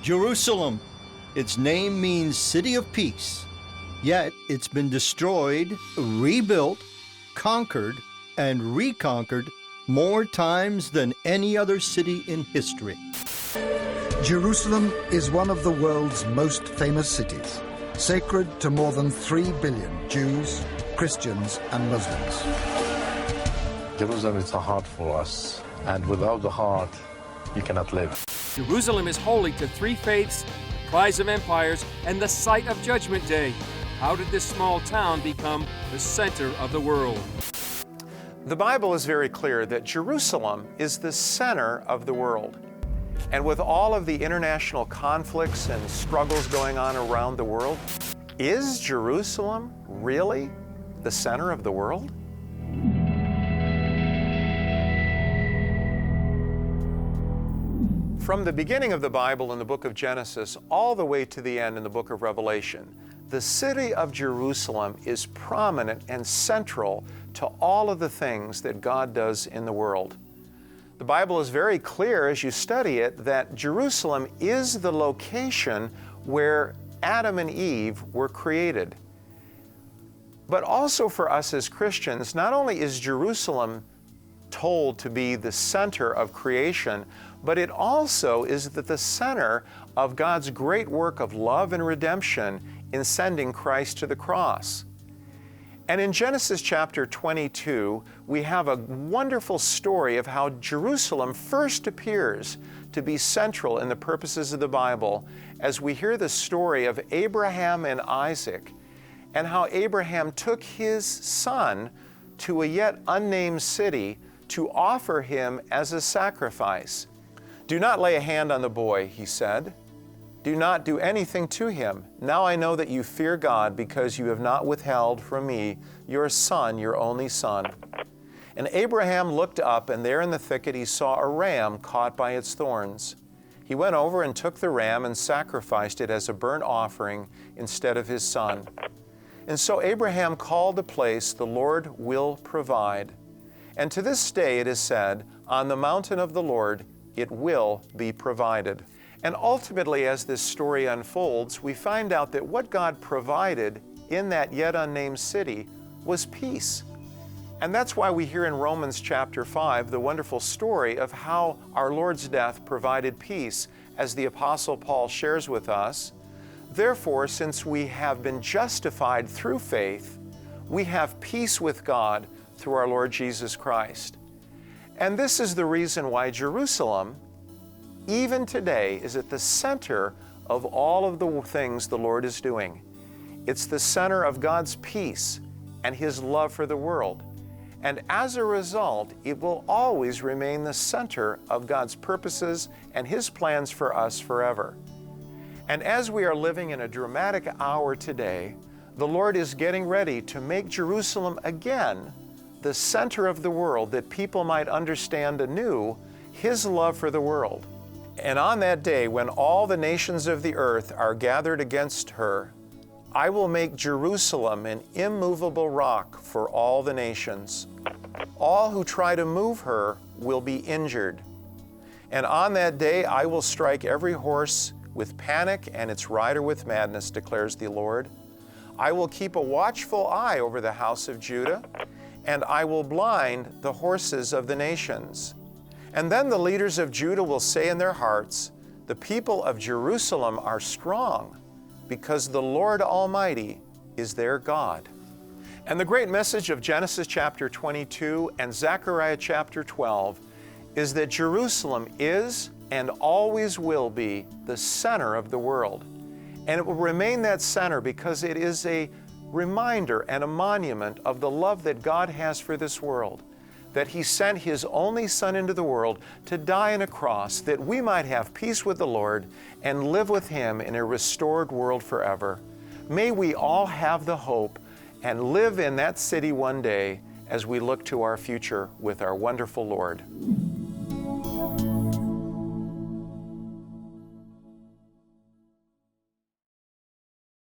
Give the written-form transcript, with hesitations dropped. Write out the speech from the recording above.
Jerusalem. Its name means City of Peace. Yet it's been destroyed, rebuilt, conquered, and reconquered more times than any other city in history. Jerusalem is one of the world's most famous cities, sacred to more than 3 billion Jews, Christians, and Muslims. Jerusalem is a heart for us, and without the heart, you cannot live. Jerusalem is holy to 3 faiths, the prize of empires, and the site of Judgment Day. How did this small town become the center of the world? The Bible is very clear that Jerusalem is the center of the world. And with all of the international conflicts and struggles going on around the world, is Jerusalem really the center of the world? From the beginning of the Bible in the book of Genesis all the way to the end in the book of Revelation, the city of Jerusalem is prominent and central to all of the things that God does in the world. The Bible is very clear as you study it that Jerusalem is the location where Adam and Eve were created. But also for us as Christians, not only is Jerusalem told to be the center of creation, but it also is the center of God's great work of love and redemption in sending Christ to the cross. And in Genesis chapter 22, we have a wonderful story of how Jerusalem first appears to be central in the purposes of the Bible as we hear the story of Abraham and Isaac and how Abraham took his son to a yet unnamed city to offer him as a sacrifice. "Do not lay a hand on the boy," he said. "Do not do anything to him. Now I know that you fear God because you have not withheld from me your son, your only son." And Abraham looked up, and there in the thicket he saw a ram caught by its thorns. He went over and took the ram and sacrificed it as a burnt offering instead of his son. And so Abraham called the place, "The Lord will provide." And to this day it is said, "On the mountain of the Lord it will be provided." And ultimately, as this story unfolds, we find out that what God provided in that yet unnamed city was peace. And that's why we hear in Romans chapter 5 the wonderful story of how our Lord's death provided peace, as the Apostle Paul shares with us. "Therefore, since we have been justified through faith, we have peace with God through our Lord Jesus Christ." And this is the reason why Jerusalem, even today, is at the center of all of the things the Lord is doing. It's the center of God's peace and His love for the world. And as a result, it will always remain the center of God's purposes and His plans for us forever. And as we are living in a dramatic hour today, the Lord is getting ready to make Jerusalem again the center of the world, that people might understand anew His love for the world. And on that day, when all the nations of the earth are gathered against her, I will make Jerusalem an immovable rock for all the nations. All who try to move her will be injured. And on that day, I will strike every horse with panic and its rider with madness, declares the Lord. I will keep a watchful eye over the house of Judah, and I will blind the horses of the nations. And then the leaders of Judah will say in their hearts, "The people of Jerusalem are strong, because the Lord Almighty is their God." And the great message of Genesis chapter 22 and Zechariah chapter 12 is that Jerusalem is and always will be the center of the world. And it will remain that center because it is a reminder and a monument of the love that God has for this world, that He sent His only Son into the world to die on a cross that we might have peace with the Lord and live with Him in a restored world forever. May we all have the hope and live in that city one day as we look to our future with our wonderful Lord.